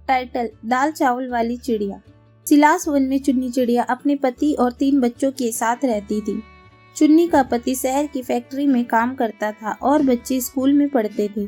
Title दाल चावल वाली चिड़िया। सिलास वन में चुन्नी चिड़िया अपने पति और 3 बच्चों के साथ रहती थी। चुन्नी का पति शहर की फैक्ट्री में काम करता था और बच्चे स्कूल में पढ़ते थे।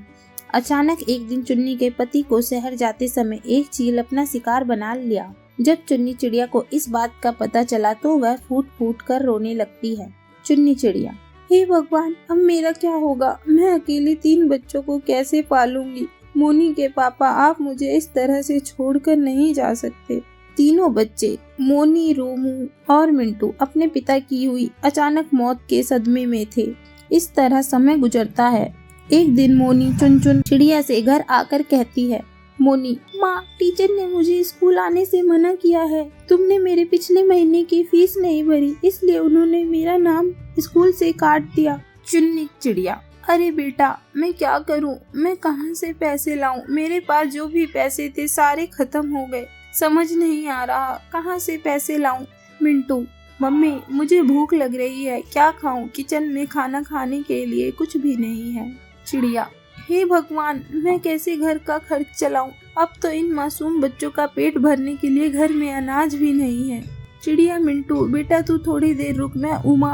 अचानक एक दिन चुन्नी के पति को शहर जाते समय एक चील अपना शिकार बना लिया। जब चुन्नी चिड़िया को इस बात का पता चला तो वह फूट फूट कर रोने लगती है। चुन्नी चिड़िया, हे भगवान, अब मेरा क्या होगा? मैं अकेली 3 बच्चों को कैसे पालूंगी? मोनी के पापा, आप मुझे इस तरह से छोड़कर नहीं जा सकते। तीनों बच्चे मोनी, रोमू और मिंटू अपने पिता की हुई अचानक मौत के सदमे में थे। इस तरह समय गुजरता है। एक दिन मोनी चुन चुन चिड़िया से घर आकर कहती है, मोनी, माँ, टीचर ने मुझे स्कूल आने से मना किया है। तुमने मेरे पिछले महीने की फीस नहीं भरी, इसलिए उन्होंने मेरा नाम स्कूल से काट दिया। चुन्नी चिड़िया, अरे बेटा, मैं क्या करूं? मैं कहां से पैसे लाऊं? मेरे पास जो भी पैसे थे सारे खत्म हो गए। समझ नहीं आ रहा कहां से पैसे लाऊं। मिंटू, मम्मी, मुझे भूख लग रही है, क्या खाऊं? किचन में खाना खाने के लिए कुछ भी नहीं है। चिड़िया, हे भगवान, मैं कैसे घर का खर्च चलाऊं? अब तो इन मासूम बच्चों का पेट भरने के लिए घर में अनाज भी नहीं है। चिड़िया, मिंटू बेटा, तू थोड़ी देर रुक, मैं उमा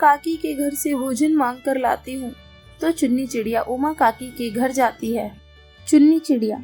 काकी के घर से भोजन मांग कर लाती हूँ। तो चुन्नी चिड़िया उमा काकी के घर जाती है। चुन्नी चिड़िया,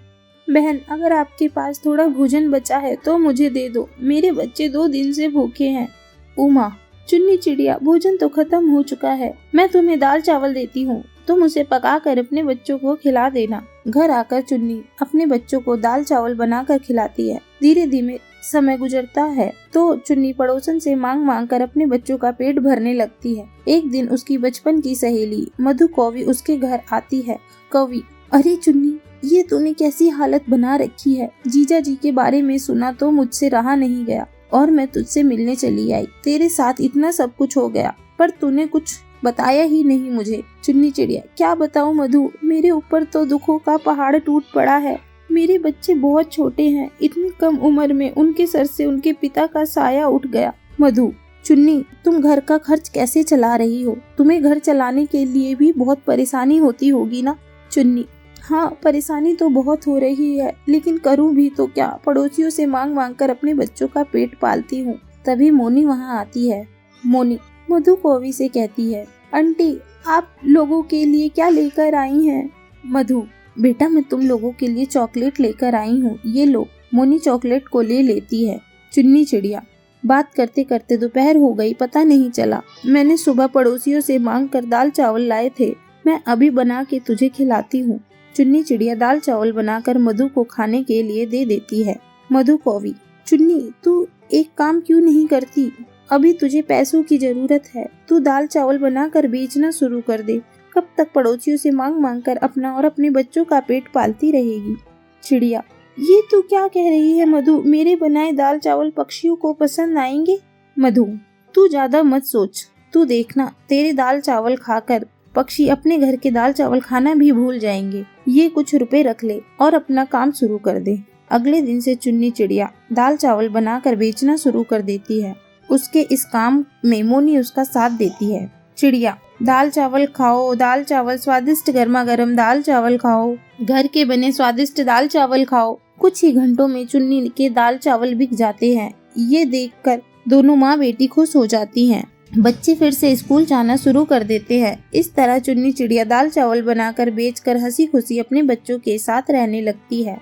बहन, अगर आपके पास थोड़ा भोजन बचा है तो मुझे दे दो, मेरे बच्चे 2 दिन से भूखे हैं। उमा, चुन्नी चिड़िया, भोजन तो खत्म हो चुका है, मैं तुम्हें दाल चावल देती हूँ, तुम उसे पकाकर अपने बच्चों को खिला देना। घर आकर चुन्नी अपने बच्चों को दाल चावल बनाकर खिलाती है। धीरे धीरे समय गुजरता है तो चुन्नी पड़ोसन से मांग मांग कर अपने बच्चों का पेट भरने लगती है। एक दिन उसकी बचपन की सहेली मधु कौवी उसके घर आती है। कौवी, अरे चुन्नी, ये तूने कैसी हालत बना रखी है? जीजा जी के बारे में सुना तो मुझसे रहा नहीं गया और मैं तुझसे मिलने चली आई। तेरे साथ इतना सब कुछ हो गया पर तूने कुछ बताया ही नहीं मुझे। चुन्नी चिड़िया, क्या बताऊं मधु, मेरे ऊपर तो दुखों का पहाड़ टूट पड़ा है। मेरे बच्चे बहुत छोटे हैं, इतनी कम उम्र में उनके सर से उनके पिता का साया उठ गया। मधु, चुन्नी, तुम घर का खर्च कैसे चला रही हो? तुम्हें घर चलाने के लिए भी बहुत परेशानी होती होगी ना? चुन्नी, हाँ, परेशानी तो बहुत हो रही है, लेकिन करूँ भी तो क्या? पड़ोसियों से मांग मांग कर अपने बच्चों का पेट पालती हूँ। तभी मोनी वहाँ आती है। मोनी मधु कौवी से कहती है, आंटी, आप लोगों के लिए क्या लेकर आई हैं? मधु, बेटा, मैं तुम लोगों के लिए चॉकलेट लेकर आई हूँ, ये लो। मोनी चॉकलेट को ले लेती है। चुन्नी चिड़िया, बात करते करते दोपहर हो गई, पता नहीं चला। मैंने सुबह पड़ोसियों से मांग कर दाल चावल लाए थे, मैं अभी बना के तुझे खिलाती हूँ। चुन्नी चिड़िया दाल चावल बनाकर मधु को खाने के लिए दे देती है। मधु कौवी, चुन्नी, तू एक काम क्यों नहीं करती? अभी तुझे पैसों की जरूरत है, तू दाल चावल बनाकर बेचना शुरू कर दे। कब तक पड़ोसियों से मांग मांग कर अपना और अपने बच्चों का पेट पालती रहेगी? चिड़िया, ये तू क्या कह रही है मधु? मेरे बनाए दाल चावल पक्षियों को पसंद आएंगे? मधु, तू ज्यादा मत सोच, तू देखना, तेरे दाल चावल खाकर पक्षी अपने घर के दाल चावल खाना भी भूल जाएंगे। ये कुछ रुपए रख ले और अपना काम शुरू कर दे। अगले दिन से चुन्नी चिड़िया दाल चावल बनाकर बेचना शुरू कर देती है। उसके इस काम में मोनी उसका साथ देती है। चिड़िया, दाल चावल खाओ, दाल चावल स्वादिष्ट, गर्मा गर्म दाल चावल खाओ, घर के बने स्वादिष्ट दाल चावल खाओ। कुछ ही घंटों में चुन्नी के दाल चावल बिक जाते हैं। ये देखकर दोनों माँ बेटी खुश हो जाती हैं। बच्चे फिर से स्कूल जाना शुरू कर देते हैं। इस तरह चुन्नी चिड़िया दाल चावल बनाकर बेचकर हंसी खुशी अपने बच्चों के साथ रहने लगती है।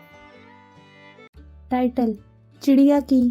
टाइटल, चिड़िया की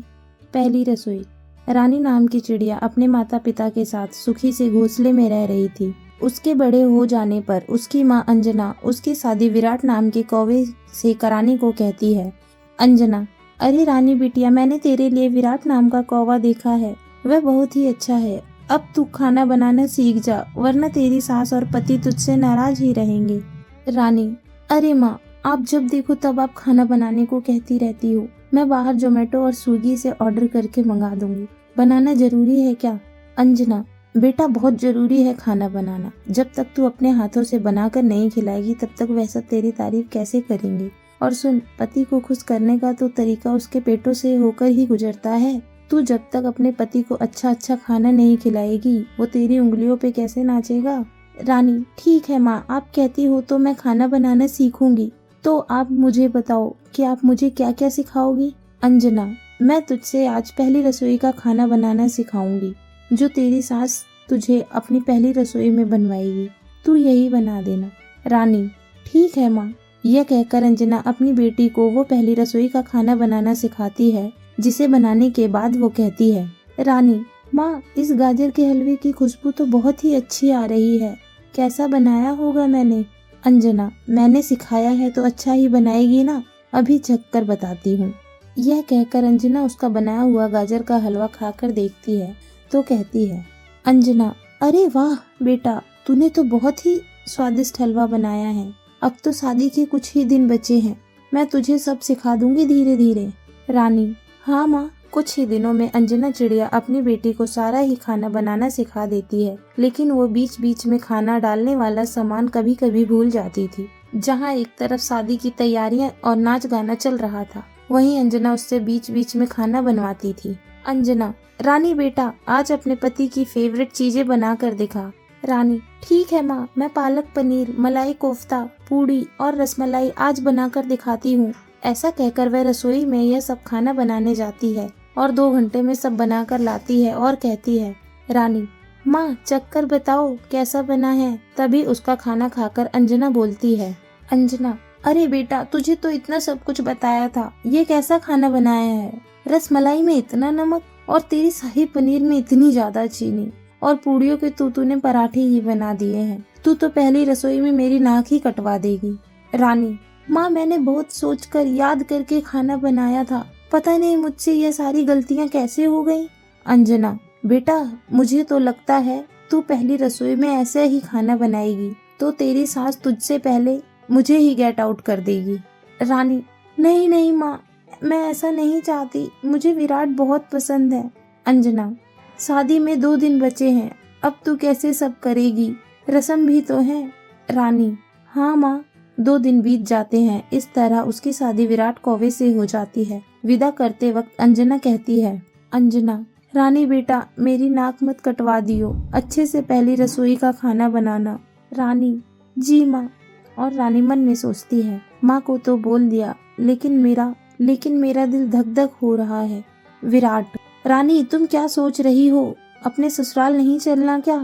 पहली रसोई। रानी नाम की चिड़िया अपने माता पिता के साथ सुखी से घोंसले में रह रही थी। उसके बड़े हो जाने पर उसकी माँ अंजना उसकी शादी विराट नाम के कौवे से कराने को कहती है। अंजना, अरे रानी बिटिया, मैंने तेरे लिए विराट नाम का कौवा देखा है, वह बहुत ही अच्छा है। अब तू खाना बनाना सीख जा, वरना तेरी सास और पति तुझसे नाराज ही रहेंगे। रानी, अरे माँ, आप जब देखो तब आप खाना बनाने को कहती रहती हो। मैं बाहर जोमेटो और स्विगी से ऑर्डर करके मंगा दूंगी। बनाना जरूरी है क्या? अंजना, बेटा, बहुत जरूरी है खाना बनाना। जब तक तू अपने हाथों से बनाकर नहीं खिलाएगी तब तक वह सब तेरी तारीफ कैसे करेंगे? और सुन, पति को खुश करने का तो तरीका उसके पेटों से होकर ही गुजरता है। तू जब तक अपने पति को अच्छा अच्छा खाना नहीं खिलाएगी वो तेरी उंगलियों पे कैसे नाचेगा? रानी, ठीक है माँ, आप कहती हो तो मैं खाना बनाना सीखूंगी। तो आप मुझे बताओ कि आप मुझे क्या क्या सिखाओगी। अंजना, मैं तुझसे आज पहली रसोई का खाना बनाना सिखाऊंगी, जो तेरी सास तुझे अपनी पहली रसोई में बनवाएगी। तू यही बना देना। रानी, ठीक है माँ। यह कहकर अंजना अपनी बेटी को वो पहली रसोई का खाना बनाना सिखाती है, जिसे बनाने के बाद वो कहती है, रानी माँ, इस गाजर के हलवे की खुशबू तो बहुत ही अच्छी आ रही है। कैसा बनाया होगा मैंने। अंजना, मैंने सिखाया है तो अच्छा ही बनाएगी ना, अभी चख कर बताती हूँ। यह कहकर अंजना उसका बनाया हुआ गाजर का हलवा खाकर देखती है तो कहती है, अंजना, अरे वाह बेटा, तूने तो बहुत ही स्वादिष्ट हलवा बनाया है। अब तो शादी के कुछ ही दिन बचे हैं, मैं तुझे सब सिखा दूंगी धीरे धीरे। रानी, हाँ माँ। कुछ ही दिनों में अंजना चिड़िया अपनी बेटी को सारा ही खाना बनाना सिखा देती है, लेकिन वो बीच बीच में खाना डालने वाला सामान कभी कभी भूल जाती थी। जहाँ एक तरफ शादी की तैयारियां और नाच गाना चल रहा था, वहीं अंजना उससे बीच बीच में खाना बनवाती थी। अंजना, रानी बेटा, आज अपने पति की फेवरेट चीजें बना कर दिखा। रानी, ठीक है माँ, मैं पालक पनीर, मलाई कोफ्ता, पूड़ी और रसमलाई आज बनाकर दिखाती हूँ। ऐसा कहकर वह रसोई में यह सब खाना बनाने जाती है और 2 घंटे में सब बनाकर लाती है और कहती है, रानी माँ, चख कर बताओ कैसा बना है। तभी उसका खाना खाकर अंजना बोलती है, अंजना, अरे बेटा, तुझे तो इतना सब कुछ बताया था, ये कैसा खाना बनाया है। रसमलाई में इतना नमक और तेरी शाही पनीर में इतनी ज्यादा चीनी और पूड़ियों के तूने पराठे ही बना दिए हैं। तू तो पहली रसोई में मेरी नाक ही कटवा देगी। रानी, माँ, मैंने बहुत सोचकर याद करके खाना बनाया था, पता नहीं मुझसे ये सारी गलतियाँ कैसे हो गई। अंजना, बेटा, मुझे तो लगता है तू पहली रसोई में ऐसे ही खाना बनाएगी तो तेरी सास तुझसे पहले मुझे ही गेट आउट कर देगी। रानी, नहीं नहीं माँ, मैं ऐसा नहीं चाहती, मुझे विराट बहुत पसंद है। अंजना, शादी में 2 दिन बचे हैं, अब तू कैसे सब करेगी, रस्म भी तो है। रानी, हाँ माँ, 2 दिन बीत जाते हैं। इस तरह उसकी शादी विराट कौवे से हो जाती है। विदा करते वक्त अंजना कहती है, अंजना, रानी बेटा, मेरी नाक मत कटवा दियो, अच्छे से पहली रसोई का खाना बनाना। रानी, जी माँ। और रानी मन में सोचती है, माँ को तो बोल दिया, लेकिन मेरा दिल धक धक हो रहा है। विराट, रानी, तुम क्या सोच रही हो, अपने ससुराल नहीं चलना क्या।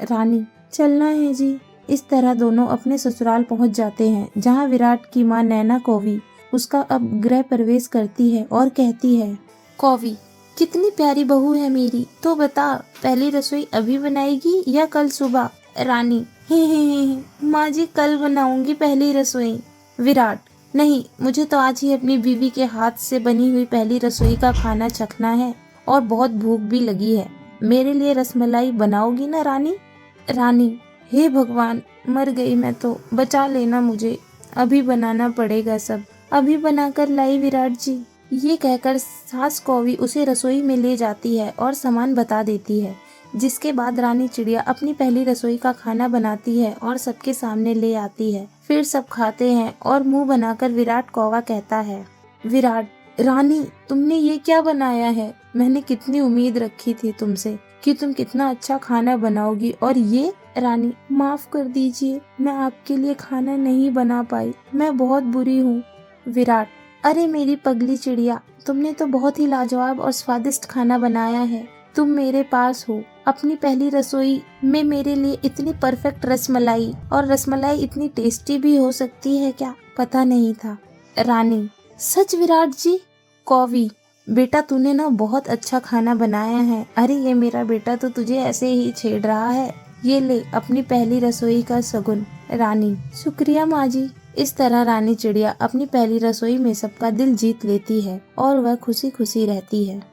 रानी, चलना है जी। इस तरह दोनों अपने ससुराल पहुंच जाते हैं, जहां विराट की मां नैना कौवी उसका अब गृह प्रवेश करती है और कहती है, कौवी, कितनी प्यारी बहू है मेरी, तो बता, पहली रसोई अभी बनाएगी या कल सुबह। रानी, हे माँ जी, कल बनाऊंगी पहली रसोई। विराट, नहीं, मुझे तो आज ही अपनी बीवी के हाथ से बनी हुई पहली रसोई का खाना चखना है और बहुत भूख भी लगी है। मेरे लिए रसमलाई बनाओगी ना रानी। रानी, हे भगवान, मर गई मैं तो, बचा लेना मुझे, अभी बनाना पड़ेगा सब, अभी बनाकर लाई विराट जी। ये कहकर सास कौवी उसे रसोई में ले जाती है और सामान बता देती है, जिसके बाद रानी चिड़िया अपनी पहली रसोई का खाना बनाती है और सबके सामने ले आती है। फिर सब खाते हैं और मुंह बनाकर विराट कौवा कहता है, विराट, रानी, तुमने ये क्या बनाया है, मैंने कितनी उम्मीद रखी थी तुमसे कि तुम कितना अच्छा खाना बनाओगी, और ये। रानी, माफ कर दीजिए, मैं आपके लिए खाना नहीं बना पाई, मैं बहुत बुरी हूँ। विराट, अरे मेरी पगली चिड़िया, तुमने तो बहुत ही लाजवाब और स्वादिष्ट खाना बनाया है, तुम मेरे पास हो। अपनी पहली रसोई में मेरे लिए इतनी परफेक्ट रसमलाई, और रसमलाई इतनी टेस्टी भी हो सकती है क्या, पता नहीं था। रानी, सच विराट जी। कौवी, बेटा, तूने ना बहुत अच्छा खाना बनाया है। अरे ये मेरा बेटा तो तुझे ऐसे ही छेड़ रहा है, ये ले अपनी पहली रसोई का शगुन। रानी, शुक्रिया माँ जी। इस तरह रानी चिड़िया अपनी पहली रसोई में सबका दिल जीत लेती है और वह खुशी खुशी रहती है।